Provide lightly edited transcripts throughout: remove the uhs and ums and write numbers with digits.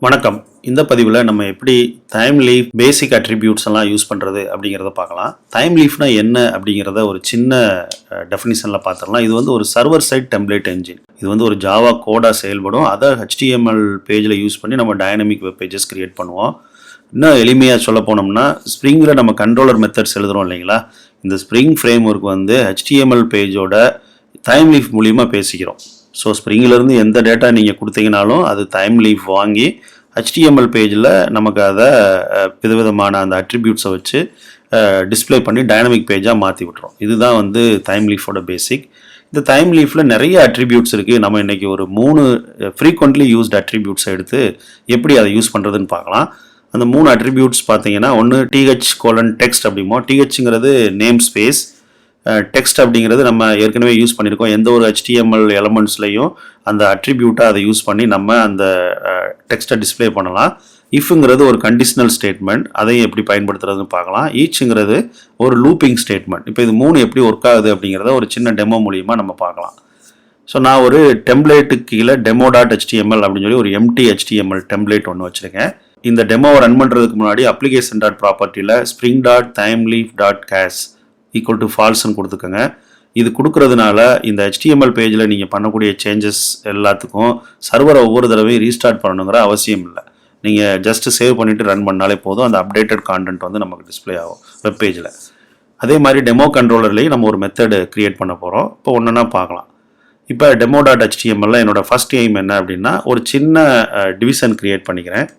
வணக்கம். இந்த பதிவில் நம்ம எப்படி Thymeleaf பேசிக் அட்ரிபியூட்ஸ் எல்லாம் யூஸ் பண்ணுறது அப்படிங்கிறத பார்க்கலாம். Thymeleafனா என்ன அப்படிங்கிறத ஒரு சின்ன டெஃபினிஷனில் பார்த்துடலாம். இது வந்து ஒரு சர்வர் சைட் டெம்ப்ளேட் என்ஜின். இது வந்து ஒரு ஜாவா கோடாக செயல்படும். அதை HTML பேஜில் யூஸ் பண்ணி நம்ம டைனமிக் வெப் பேஜஸ் கிரியேட் பண்ணுவோம். இன்னும் எளிமையாக சொல்ல போனோம்னா ஸ்ப்ரிங்கில் நம்ம கண்ட்ரோலர் மெத்தட்ஸ் எழுதுகிறோம் இல்லைங்களா, இந்த ஸ்ப்ரிங் ஃப்ரேம் ஒர்க் வந்து HTML பேஜோட Thymeleaf மூலியமாக பேசிக்கிறோம். ஸோ ஸ்ப்ரிங்கிலேருந்து எந்த டேட்டா நீங்கள் கொடுத்தீங்கனாலும் அது Thymeleaf வாங்கி HTML பேஜில் நமக்கு அதை விதவிதமான அந்த அட்ரிபியூட்ஸை வச்சு டிஸ்பிளே பண்ணி டைனமிக் பேஜாக மாற்றி விட்டுரும். இதுதான் வந்து Thymeleafோட பேசிக். இந்த Thymeleafல நிறைய அட்ரிபியூட்ஸ் இருக்குது. நம்ம இன்றைக்கி ஒரு 3 ஃப்ரீக்வெண்ட்லி யூஸ்ட் அட்ரிபியூட்ஸை எடுத்து எப்படி அதை யூஸ் பண்ணுறதுன்னு பார்க்கலாம். அந்த 3 அட்ரிபியூட்ஸ் பார்த்தீங்கன்னா, ஒன்று TH:text அப்படிமோ. THங்கிறது நேம் ஸ்பேஸ், டெக்ஸ்ட் அப்படிங்கிறது நம்ம ஏற்கனவே யூஸ் பண்ணியிருக்கோம். எந்த ஒரு HTML எலமெண்ட்ஸ்லையும் அந்த அட்ரிபியூட்டாக அதை யூஸ் பண்ணி நம்ம அந்த டெக்ஸ்ட்டை டிஸ்பிளே பண்ணலாம். இஃப்ங்கிறது ஒரு கண்டிஷனல் ஸ்டேட்மெண்ட், அதையும் எப்படி பயன்படுத்துறதுன்னு பார்க்கலாம். ஈச்ங்கிறது ஒரு லூப்பிங் ஸ்டேட்மெண்ட். இப்போ இது 3 எப்படி ஒர்க் ஆகுது அப்படிங்கிறத ஒரு சின்ன டெமோ மூலியமாக நம்ம பார்க்கலாம். ஸோ நான் ஒரு டெம்ப்ளேட்டுக்கு கீழே demo.html அப்படின்னு சொல்லி ஒரு எம்டி HTML டெம்ப்ளேட் ஒன்று வச்சுருக்கேன். இந்த டெமோவை ரன் பண்ணுறதுக்கு முன்னாடி application.propertyல spring.thymeleaf.cas ஈக்குவல் டு ஃபால்ஸ்ன்னு கொடுத்துக்கோங்க. இது கொடுக்கறதுனால இந்த HTML பேஜில் நீங்கள் பண்ணக்கூடிய சேஞ்சஸ் எல்லாத்துக்கும் சர்வரை ஒவ்வொரு தடவையும் ரீஸ்டார்ட் பண்ணணுங்கிற அவசியம் இல்லை. நீங்கள் ஜஸ்ட் சேவ் பண்ணிவிட்டு ரன் பண்ணாலே போதும். அந்த அப்டேட்டட் கான்டென்ட் வந்து நமக்கு டிஸ்பிளே ஆகும் வெப் பேஜில். அதே மாதிரி டெமோ கண்ட்ரோலர்லேயும் நம்ம ஒரு மெத்தடு க்ரியேட் பண்ண போகிறோம். இப்போ ஒன்றுனா பார்க்கலாம். இப்போ demo.html என்னோடய ஃபஸ்ட் எய்ம் என்ன அப்படின்னா, ஒரு சின்ன டிவிஷன் க்ரியேட் பண்ணிக்கிறேன்.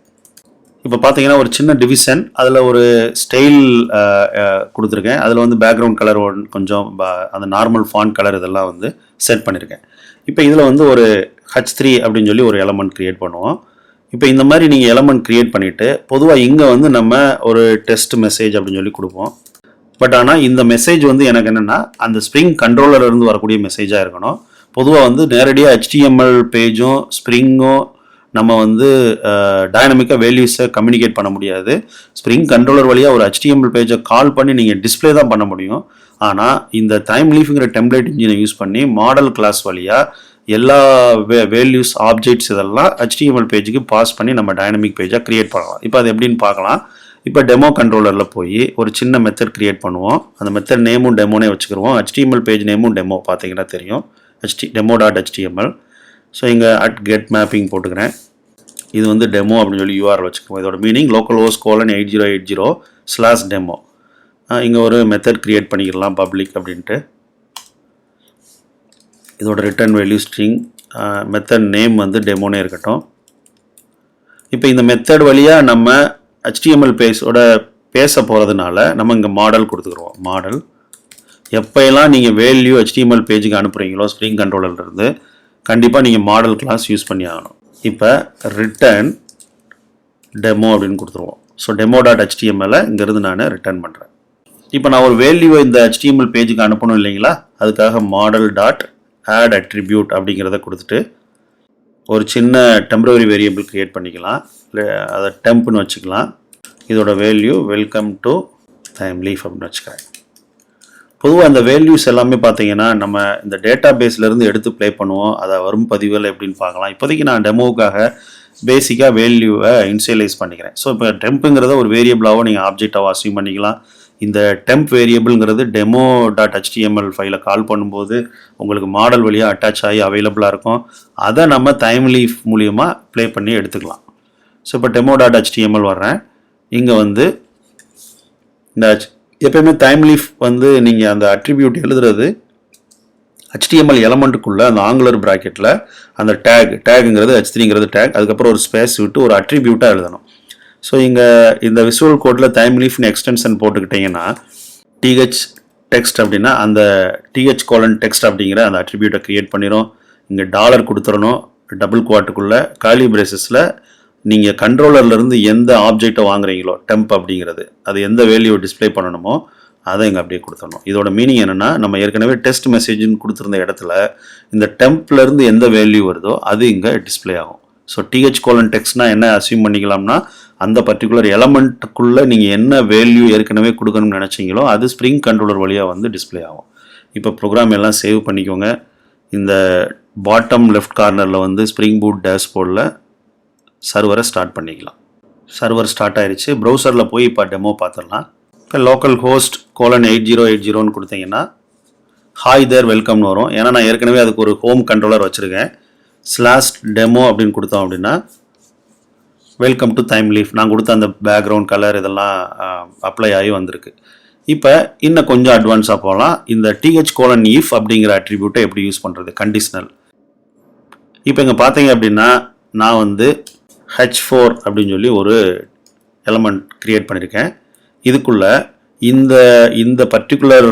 இப்போ பார்த்தீங்கன்னா ஒரு சின்ன டிவிஷன், அதில் ஒரு ஸ்டைல் கொடுத்துருக்கேன். அதில் வந்து பேக்ரவுண்ட் கலர் கொஞ்சம் அந்த நார்மல் ஃபாண்ட் கலர் இதெல்லாம் வந்து செட் பண்ணியிருக்கேன். இப்போ இதில் வந்து ஒரு H3 அப்படின்னு சொல்லி ஒரு எலமெண்ட் க்ரியேட் பண்ணுவோம். இப்போ இந்த மாதிரி நீங்கள் எலமெண்ட் க்ரியேட் பண்ணிவிட்டு பொதுவாக இங்கே வந்து நம்ம ஒரு டெஸ்ட் மெசேஜ் அப்படின்னு சொல்லி கொடுப்போம். பட் ஆனால் இந்த மெசேஜ் வந்து எனக்கு என்னென்னா அந்த ஸ்ப்ரிங் கண்ட்ரோலர்லேருந்து வரக்கூடிய மெசேஜாக இருக்கணும். பொதுவாக வந்து நேரடியாக HTML பேஜும் ஸ்ப்ரிங்கும் நம்ம வந்து டைனமிக்காக வேல்யூஸை கம்யூனிகேட் பண்ண முடியாது. ஸ்ப்ரிங் கண்ட்ரோலர் வழியாக ஒரு HTML பேஜை கால் பண்ணி நீங்கள் டிஸ்பிளே தான் பண்ண முடியும். ஆனால் இந்த Thymeleafங்கிற டெம்ப்ளேட் இன்ஜினை யூஸ் பண்ணி மாடல் கிளாஸ் வழியாக எல்லா வேல்யூஸ் ஆப்ஜெக்ட்ஸ் இதெல்லாம் HTML பேஜுக்கு பாஸ் பண்ணி நம்ம டைனமிக் பேஜாக க்ரியேட் பண்ணலாம். இப்போ அது எப்படின்னு பார்க்கலாம். இப்போ டெமோ கண்ட்ரோலரில் போய் ஒரு சின்ன மெத்தட் க்ரியேட் பண்ணுவோம். அந்த மெத்தட் நேமும் டெமோனே வச்சுக்கிடுவோம். HTML பேஜ் நேமும் டெமோ பார்த்தீங்கன்னா தெரியும், demo.html. ஸோ இங்கே get mapping போட்டுக்கிறேன். இது வந்து டெமோ அப்படின்னு சொல்லி URL வச்சுக்குவோம். இதோட மீனிங் localhost:8080/demo. இங்கே ஒரு மெத்தட் க்ரியேட் பண்ணிக்கலாம் பப்ளிக் அப்படின்ட்டு. இதோட return value string, method name வந்து டெமோனே இருக்கட்டும். இப்போ இந்த மெத்தட் வழியாக நம்ம HTML பேஜோட பேச போகிறதுனால நம்ம இங்கே மாடல் கொடுத்துக்குறோம். மாடல் எப்போயெல்லாம் நீங்கள் வேல்யூ HTML பேஜுக்கு அனுப்புகிறீங்களோ ஸ்ப்ரிங் கண்ட்ரோலர்லேருந்து கண்டிப்பாக நீங்கள் மாடல் கிளாஸ் யூஸ் பண்ணி ஆகணும். இப்போ ரிட்டர்ன் டெமோ அப்படின்னு கொடுத்துருவோம். ஸோ demo.html இங்கேருந்து நான் ரிட்டர்ன் பண்ணுறேன். இப்போ நான் ஒரு வேல்யூவை இந்த HTML பேஜுக்கு அனுப்பணும் இல்லைங்களா, அதுக்காக model.add attribute அப்படிங்கிறத கொடுத்துட்டு ஒரு சின்ன டெம்பரரி வேரியபிள் க்ரியேட் பண்ணிக்கலாம். அதை டெம்ப்னு வச்சுக்கலாம். இதோட வேல்யூ வெல்கம் டு Thymeleaf அப்படின்னு வச்சுக்கிறேன். பொதுவாக அந்த வேல்யூஸ் எல்லாமே பார்த்தீங்கன்னா நம்ம இந்த டேட்டா பேஸ்லேருந்து எடுத்து ப்ளே பண்ணுவோம். அதை வரும் பதிவுகள் எப்படின்னு பார்க்கலாம். இப்போதைக்கு நான் டெமோவுக்காக பேசிக்காக வேல்யூவை இன்சியலைஸ் பண்ணிக்கிறேன். ஸோ இப்போ டெம்ப்புங்கிறத ஒரு வேரியபிளாகவும் நீங்கள் ஆப்ஜெக்டாகவும் அஸ்யூம் பண்ணிக்கலாம். இந்த டெம்ப் வேரியபிள்ங்கிறது demo.html ஃபைலை கால் பண்ணும்போது உங்களுக்கு மாடல் வழியாக அட்டாச் ஆகி அவைலபிளாக இருக்கும். அதை நம்ம Thymeleaf மூலியமாக ப்ளே பண்ணி எடுத்துக்கலாம். ஸோ இப்போ demo.html வர்றேன். இங்கே வந்து இந்த எப்பயுமே Thymeleaf வந்து நீங்கள் அந்த அட்ரிபியூட் எழுதுறது HTML எலமெண்ட்டுக்குள்ளே அந்த ஆங்குலர் ப்ராக்கெட்டில் அந்த டேக்குங்கிறது H3ங்கிறது டேக், அதுக்கப்புறம் ஒரு ஸ்பேஸ் விட்டு ஒரு அட்ரிபியூட்டாக எழுதணும். ஸோ இங்கே இந்த விசுவல் கோடில் Thymeleafனு எக்ஸ்டென்ஷன் போட்டுக்கிட்டிங்கன்னா TH:text அப்படின்னா அந்த TH:text அப்படிங்கிற அந்த அட்ரிபியூட்டை க்ரியேட் பண்ணிடும். இங்கே டாலர் கொடுத்துடணும், டபுள் குவாட்டுக்குள்ளே காலி பிரேசஸில் நீங்கள் கண்ட்ரோலர்லேருந்து எந்த ஆப்ஜெக்டை வாங்குறீங்களோ டெம்ப் அப்படிங்கிறது அது எந்த வேல்யூவை டிஸ்பிளே பண்ணணுமோ அதை இங்கே அப்படியே கொடுத்துடணும். இதோட மீனிங் என்னென்னா, நம்ம ஏற்கனவே டெஸ்ட் மெசேஜ்னு கொடுத்துருந்த இடத்துல இந்த டெம்ப்லேருந்து எந்த வேல்யூ வருதோ அது இங்கே டிஸ்பிளே ஆகும். ஸோ TH:textனா என்ன அஸ்யூம் பண்ணிக்கலாம்னா, அந்த பர்டிகுலர் எலமெண்ட்டுக்குள்ளே நீங்கள் என்ன வேல்யூ ஏற்கனவே கொடுக்கணும்னு நினச்சிங்களோ அது ஸ்ப்ரிங் கண்ட்ரோலர் வழியாக வந்து டிஸ்பிளே ஆகும். இப்போ ப்ரோக்ராம் எல்லாம் சேவ் பண்ணிக்கோங்க. இந்த பாட்டம் லெஃப்ட் கார்னரில் வந்து ஸ்ப்ரிங் பூட் டேஷ்போர்டில் சர்வரை ஸ்டார்ட் பண்ணிக்கலாம். சர்வர் ஸ்டார்ட் ஆயிடுச்சு. ப்ரௌசரில் போய் இப்போ டெமோ பார்த்துடலாம். இப்போ லோக்கல் ஹோஸ்ட் :8080 கொடுத்தீங்கன்னா ஹாய் தேர் வெல்கம்னு வரும். ஏன்னா நான் ஏற்கனவே அதுக்கு ஒரு ஹோம் கண்ட்ரோலர் வச்சுருக்கேன். /demo அப்படின்னு கொடுத்தோம் அப்படின்னா வெல்கம் டு Thymeleaf நான் கொடுத்த அந்த பேக்ரவுண்ட் கலர் இதெல்லாம் அப்ளை ஆகி வந்திருக்கு. இப்போ இன்னும் கொஞ்சம் அட்வான்ஸாக போகலாம். இந்த th::if அப்படிங்கிற அட்ரிபியூட்டை எப்படி யூஸ் பண்ணுறது, கண்டிஷனல். இப்போ இங்கே பார்த்தீங்க அப்படின்னா நான் வந்து h4 அப்படின்னு சொல்லி ஒரு எலமெண்ட் க்ரியேட் பண்ணியிருக்கேன். இதுக்குள்ளே இந்த பர்டிகுலர்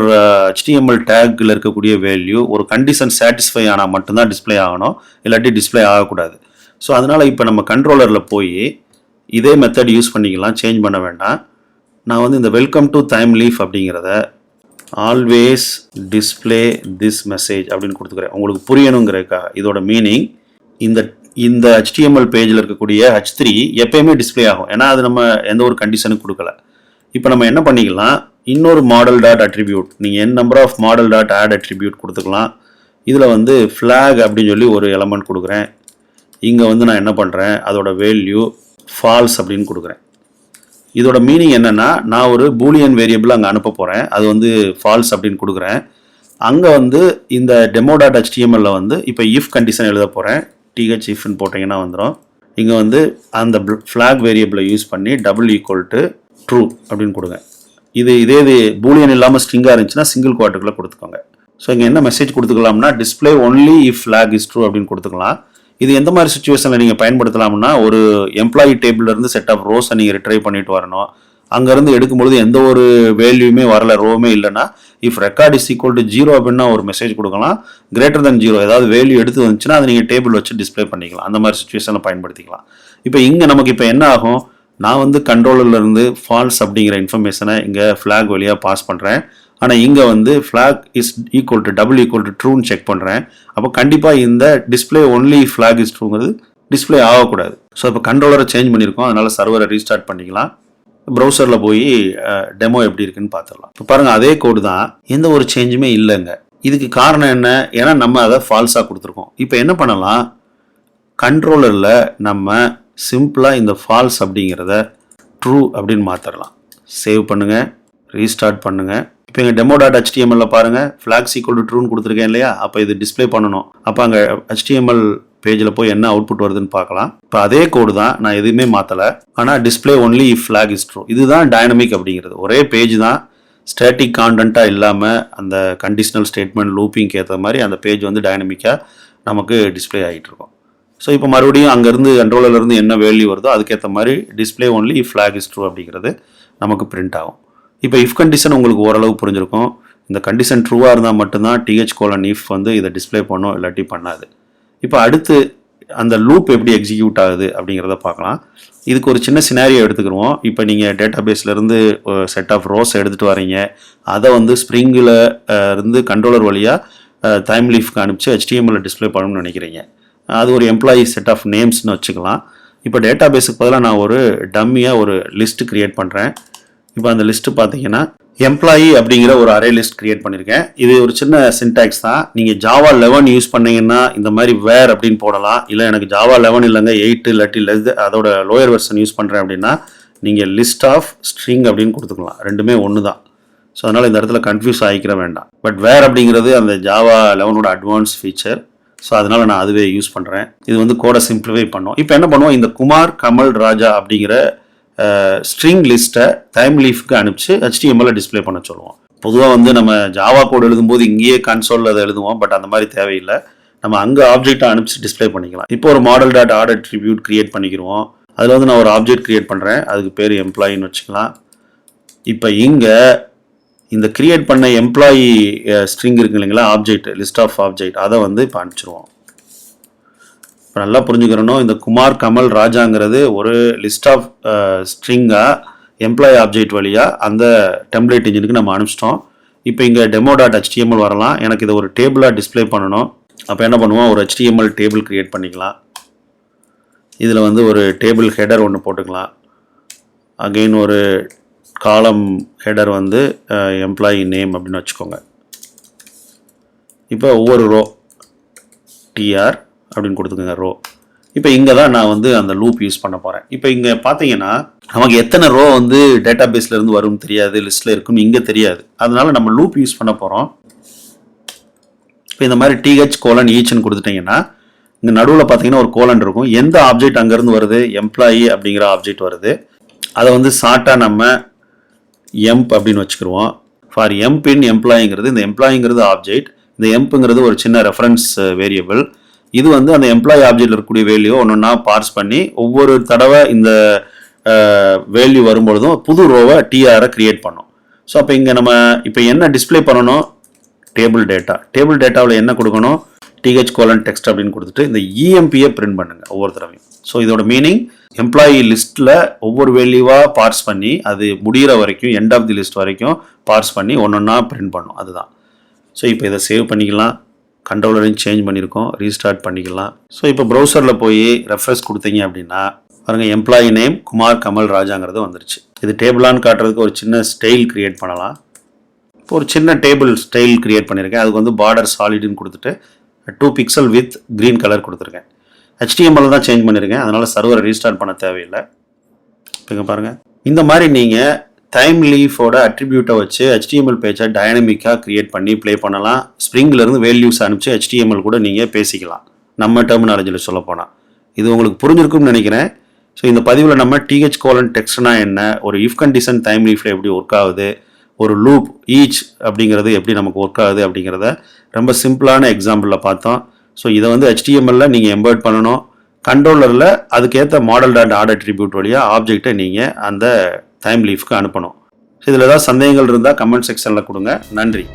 HTML டேக்கில் இருக்கக்கூடிய வேல்யூ ஒரு கண்டிஷன் சாட்டிஸ்ஃபை ஆனால் மட்டும்தான் டிஸ்பிளே ஆகணும், இல்லாட்டி டிஸ்பிளே ஆகக்கூடாது. ஸோ அதனால் இப்போ நம்ம கண்ட்ரோலரில் போய் இதே மெத்தட் யூஸ் பண்ணிக்கலாம், சேஞ்ச் பண்ண வேண்டாம். நான் வந்து இந்த வெல்கம் டு Thymeleaf அப்படிங்கிறத ஆல்வேஸ் டிஸ்பிளே திஸ் மெசேஜ் அப்படின்னு கொடுத்துக்கிறேன். உங்களுக்கு புரியணுங்கிறதுக்காக. இதோட மீனிங் இந்த HTML பேஜில் இருக்கக்கூடிய h3 எப்பயுமே டிஸ்பிளே ஆகும். ஏன்னா அது நம்ம எந்த ஒரு கண்டிஷனும் கொடுக்கல. இப்போ நம்ம என்ன பண்ணிக்கலாம், இன்னொரு மாடல் டாட் அட்ரிபியூட், நீங்கள் number of model dot add attribute கொடுத்துக்கலாம். இதில் வந்து ஃப்ளாக் அப்படின்னு சொல்லி ஒரு எலமெண்ட் கொடுக்குறேன். இங்கே வந்து நான் என்ன பண்ணுறேன், அதோட வேல்யூ ஃபால்ஸ் அப்படின்னு கொடுக்குறேன். இதோட மீனிங் என்னென்னா, நான் ஒரு பூலியன் வேரியபிள் அங்கே அனுப்ப போகிறேன், அது வந்து ஃபால்ஸ் அப்படின்னு கொடுக்குறேன். அங்கே வந்து இந்த demo.html வந்து இப்போ if கண்டிஷன் எழுத போகிறேன். ifன்னு போட்டிங்கன்னா வந்துடும். இங்கே வந்து அந்த ஃப்ளாக் வேரியபிளை யூஸ் பண்ணி = ட்ரூ அப்படின்னு கொடுங்க. இதே பூலியன் இல்லாமல் ஸ்ட்ரிங்காக இருந்துச்சுன்னா சிங்கிள் குவார்ட்டுக்குள்ளே கொடுத்துக்கோங்க. ஸோ இங்கே என்ன மெசேஜ் கொடுத்துக்கலாம்னா display only if flag is true அப்படின்னு கொடுத்துக்கலாம். இது எந்த மாதிரி சுச்சுவேஷனில் நீங்கள் பயன்படுத்தலாம்னா, ஒரு எம்ப்ளாயி டேபிள்லேருந்து செட் ஆஃப் ரோஸை நீங்கள் ரிட்ரைவ் பண்ணிட்டு வரணும். அங்கேருந்து எடுக்கும்பொழுது எந்த ஒரு வேல்யூமே வரல, ரோவுமே இல்லைன்னா if record is equal to 0 அப்படின்னா ஒரு மெசேஜ் கொடுக்கலாம். greater than 0 ஏதாவது வேல்யூ எடுத்து வந்துச்சுன்னா அதை நீங்கள் டேபிள் வச்சு டிஸ்பிளே பண்ணிக்கலாம். அந்த மாதிரி சுச்சுவேஷனில் பயன்படுத்திக்கலாம். இப்போ இங்கே நமக்கு இப்போ என்ன ஆகும், நான் வந்து கண்ட்ரோலர்லேருந்து ஃபால்ஸ் அப்படிங்கிற இன்ஃபர்மேஷனை இங்கே ஃப்ளாக் வழியாக பாஸ் பண்ணுறேன். ஆனால் இங்கே வந்து ஃப்ளாக் இஸ் = ட்ரூன்னு செக் பண்ணுறேன். அப்போ கண்டிப்பாக இந்த டிஸ்பிளே ஒன்லி ஃப்ளாக் இஸ் ட்ரூங்கிறது டிஸ்பிளே ஆகக்கூடாது. ஸோ இப்போ கண்ட்ரோலரை சேஞ்ச் பண்ணியிருக்கோம், அதனால் சர்வரை ரீஸ்டார்ட் பண்ணிக்கலாம். ப்ரௌசரில் போய் டெமோ எப்படி இருக்குன்னு பார்த்துடலாம். இப்போ பாருங்கள், அதே கோடு தான், எந்த ஒரு சேஞ்சுமே இல்லைங்க. இதுக்கு காரணம் என்ன, ஏன்னா நம்ம அதை ஃபால்ஸாக கொடுத்துருக்கோம். இப்போ என்ன பண்ணலாம், கண்ட்ரோலரில் நம்ம சிம்பிளாக இந்த ஃபால்ஸ் அப்படிங்கிறத ட்ரூ அப்படின்னு மாற்றிடலாம். சேவ் பண்ணுங்கள், ரீஸ்டார்ட் பண்ணுங்கள். இப்போ எங்கள் demo.html பாருங்கள், ஃப்ளாக்ஸ் = ட்ரூன்னு கொடுத்துருக்கேன் இல்லையா. அப்போ இது டிஸ்பிளே பண்ணணும். அப்போ அங்கே HTML பேஜில் போய் என்ன அவுட்புட் வருதுன்னு பார்க்கலாம். இப்போ அதே கோடு தான், நான் எதுவுமே மாற்றலை. ஆனால் display only if flag is true. இதுதான் டைனமிக் அப்படிங்கிறது. ஒரே பேஜ் தான், ஸ்டேட்டிக் கான்டென்ட்டாக இல்லாமல் அந்த கண்டிஷனல் ஸ்டேட்மெண்ட் லூப்பிங்க்கு ஏற்ற மாதிரி அந்த பேஜ் வந்து டைனமிக்காக நமக்கு டிஸ்பிளே ஆகிட்டு இருக்கும். ஸோ இப்போ மறுபடியும் அங்கேருந்து கண்ட்ரோலர்லேருந்து என்ன வேல்யூ வருதோ அதுக்கேற்ற மாதிரி display only if flag is true அப்படிங்கிறது நமக்கு பிரிண்ட் ஆகும். இப்போ if கண்டிஷன் உங்களுக்கு ஓரளவு புரிஞ்சிருக்கும். இந்த கண்டிஷன் ட்ரூவாக இருந்தால் மட்டும்தான் th::if வந்து இதை டிஸ்பிளே பண்ணும், இல்லாட்டி பண்ணாது. இப்போ அடுத்து அந்த லூப் எப்படி எக்ஸிக்யூட் ஆகுது அப்படிங்கிறத பார்க்கலாம். இதுக்கு ஒரு சின்ன சினாரியோ எடுத்துக்கிடுவோம். இப்போ நீங்கள் டேட்டாபேஸ்லேருந்து செட் ஆஃப் ரோஸ் எடுத்துகிட்டு வரீங்க, அதை வந்து ஸ்ப்ரிங்கில் இருந்து கண்ட்ரோலர் வழியாக Thymeleafக்கு அனுப்பிச்சு HTML டிஸ்பிளே பண்ணணும்னு நினைக்கிறீங்க. அது ஒரு எம்ப்ளாயி செட் ஆஃப் நேம்ஸ்னு வச்சுக்கலாம். இப்போ டேட்டாபேஸுக்கு பதிலாக நான் ஒரு டம்மியாக ஒரு லிஸ்ட்டு க்ரியேட் பண்ணுறேன். இப்போ அந்த லிஸ்ட்டு பார்த்தீங்கன்னா எம்ப்ளாயி அப்படிங்கிற ஒரு அரே லிஸ்ட் க்ரியேட் பண்ணியிருக்கேன். இது ஒரு சின்ன சின்டாக்ஸ் தான். நீங்கள் Java 11 யூஸ் பண்ணீங்கன்னா இந்த மாதிரி வேர் அப்படின்னு போடலாம். இல்லை எனக்கு Java 11 இல்லைங்க 8 இல்லாட்டி அதோட லோயர் வெர்ஷன் யூஸ் பண்ணுறேன் அப்படின்னா நீங்கள் லிஸ்ட் ஆஃப் ஸ்ட்ரிங் அப்படின்னு கொடுத்துக்கலாம். ரெண்டுமே ஒன்று தான். ஸோ அதனால் இந்த இடத்துல கன்ஃபியூஸ் ஆகிக்கிற வேண்டாம். பட் வேர் அப்படிங்கிறது அந்த Java 11ஓட அட்வான்ஸ் ஃபீச்சர். ஸோ அதனால் நான் அதுவே யூஸ் பண்ணுறேன். இது வந்து கோடை சிம்பிளிஃபை பண்ணோம். இப்போ என்ன பண்ணுவோம், இந்த குமார் கமல் ராஜா அப்படிங்கிற ஸ்ட்ரிங் லிஸ்ட்டை Thymeleafக்கு அனுப்பிச்சு HTML டிஸ்பிளே பண்ண சொல்லுவோம். பொதுவாக வந்து நம்ம ஜாவா கோடு எழுதும்போது இங்கேயே கன்சோலில் அதை எழுதுவோம். பட் அந்த மாதிரி தேவையில்லை, நம்ம அங்கே ஆப்ஜெக்டை அனுப்பிச்சு டிஸ்பிளே பண்ணிக்கலாம். இப்போ ஒரு model.add attribute கிரியேட் பண்ணிக்கிறோம். அதில் வந்து நான் ஒரு ஆப்ஜெக்ட் கிரியேட் பண்ணுறேன், அதுக்கு பேர் எம்ப்ளாயின்னு வச்சுக்கலாம். இப்போ இங்கே இந்த கிரியேட் பண்ண எம்ப்ளாயி ஸ்ட்ரிங் இருக்கு இல்லைங்களா, ஆப்ஜெக்ட் லிஸ்ட் ஆஃப் ஆப்ஜெக்ட், அதை வந்து இப்போ அனுப்பிச்சிருவோம். இப்போ நல்லா புரிஞ்சுக்கிறணும், இந்த குமார் கமல் ராஜாங்கிறது ஒரு லிஸ்ட் ஆஃப் ஸ்ட்ரிங்காக எம்ப்ளாயி ஆப்ஜெக்ட் வழியாக அந்த டெம்ப்ளேட் இன்ஜினுக்கு நம்ம அனுப்பிச்சிட்டோம். இப்போ இங்கே demo.html வரலாம். எனக்கு இதை ஒரு டேபிளாக டிஸ்பிளே பண்ணணும். அப்போ என்ன பண்ணுவோம், ஒரு HTML டேபிள் க்ரியேட் பண்ணிக்கலாம். இதில் வந்து ஒரு டேபிள் ஹெடர் ஒன்று போட்டுக்கலாம். அகெயின் ஒரு காலம் ஹெடர் வந்து எம்ப்ளாயி நேம் அப்படின்னு வச்சுக்கோங்க. இப்போ ஒவ்வொரு ரோ TR அப்படின்னு கொடுத்துக்கோங்க ரோ. இப்போ இங்கே தான் நான் வந்து அந்த லூப் யூஸ் பண்ண போகிறேன். இப்போ இங்கே பார்த்தீங்கன்னா நமக்கு எத்தனை ரோ வந்து டேட்டா பேஸ்லேருந்து வரும்னு தெரியாது, லிஸ்ட்டில் இருக்குன்னு இங்கே தெரியாது. அதனால நம்ம லூப் யூஸ் பண்ண போகிறோம். இப்போ இந்த மாதிரி th:eachன்னு கொடுத்துட்டிங்கன்னா இங்கே நடுவில் பார்த்தீங்கன்னா ஒரு கோலன் இருக்கும். எந்த ஆப்ஜெக்ட் அங்கேருந்து வருது, எம்ப்ளாயி அப்படிங்கிற ஆப்ஜெக்ட் வருது. அதை வந்து ஷார்ட்டாக நம்ம எம்ப் அப்படின்னு வச்சுக்கிடுவோம். ஃபார் எம்ப் இன் எம்ப்ளாயிங்கிறது, இந்த எம்ப்ளாயிங்கிறது ஆப்ஜெக்ட், இந்த எம்ப்புங்கிறது ஒரு சின்ன ரெஃபரன்ஸ் வேரியபிள். இது வந்து அந்த எம்ப்ளாயி ஆப்ஜெக்டில் இருக்கக்கூடிய வேல்யூ ஒன்று பார்ஸ் பண்ணி ஒவ்வொரு தடவை இந்த வேல்யூ வரும்பொழுதும் புது ரோவை டிஆரை கிரியேட் பண்ணும். ஸோ அப்போ இங்கே நம்ம இப்போ என்ன டிஸ்பிளே பண்ணணும், டேபிள் டேட்டா. டேபிள் டேட்டாவில் என்ன கொடுக்கணும், th:text அப்படின்னு கொடுத்துட்டு இந்த EMPயை பிரிண்ட் பண்ணுங்க ஒவ்வொரு தடவையும். ஸோ இதோட மீனிங் எம்ப்ளாயி லிஸ்ட்டில் ஒவ்வொரு வேல்யூவாக பார்ஸ் பண்ணி அது முடிகிற வரைக்கும் எண்ட் ஆஃப் தி லிஸ்ட் வரைக்கும் பார்ஸ் பண்ணி ஒன்றா பிரிண்ட் பண்ணும். அதுதான். ஸோ இப்போ இதை சேவ் பண்ணிக்கலாம். கண்ட்ரோலரையும் சேஞ்ச் பண்ணியிருக்கோம், ரீஸ்டார்ட் பண்ணிக்கலாம். ஸோ இப்போ ப்ரௌசரில் போய் ரெஃப்ரெஷ் கொடுத்தீங்க அப்படின்னா பாருங்கள், எம்ப்ளாயி நேம் குமார் கமல் ராஜாங்கிறது வந்துருச்சு. இது டேபிளான்னு காட்டுறதுக்கு ஒரு சின்ன ஸ்டைல் கிரியேட் பண்ணலாம். இப்போ ஒரு சின்ன டேபிள் ஸ்டைல் கிரியேட் பண்ணியிருக்கேன். அதுக்கு வந்து பார்டர் சாலிட்னு கொடுத்துட்டு 2 பிக்சல் வித் க்ரீன் கலர் கொடுத்துருக்கேன். HTML தான் சேஞ்ச் பண்ணியிருக்கேன், அதனால் சர்வரை ரீஸ்டார்ட் பண்ண தேவையில்லை. இப்போ பாருங்கள், இந்த மாதிரி நீங்கள் டைம்லீஃபோட அட்ரிபியூட்டை வச்சு HTML பேஜை டைனமிக்காக க்ரியேட் பண்ணி ப்ளே பண்ணலாம். ஸ்ப்ரிங்கிலேருந்து வேல்யூஸ் அனுப்பிச்சு HTML கூட நீங்கள் பேசிக்கலாம். நம்ம டெர்மினாலஜியில் சொல்ல போனால் இது உங்களுக்கு புரிஞ்சிருக்கும்னு நினைக்கிறேன். ஸோ இந்த பதிவில் நம்ம th::textனா என்ன, ஒரு இஃப் கண்டிஷன் டைம்லீஃபில் எப்படி ஒர்க் ஆகுது, ஒரு லூப் ஈச் அப்படிங்கிறது எப்படி நமக்கு ஒர்க் ஆகுது அப்படிங்கிறத ரொம்ப சிம்பிளான எக்ஸாம்பிளில் பார்த்தோம். ஸோ இதை வந்து HTML நீங்கள் எம்பர்ட் பண்ணணும். கண்ட்ரோலரில் அதுக்கேற்ற model.add attribute வழியாக ஆப்ஜெக்டை நீங்கள் அந்த டைம்லீஃப்க்கு அனுப்பணும். இதில் ஏதாவது சந்தேகங்கள் இருந்தால் கமெண்ட் செக்ஷனில் கொடுங்க. நன்றி.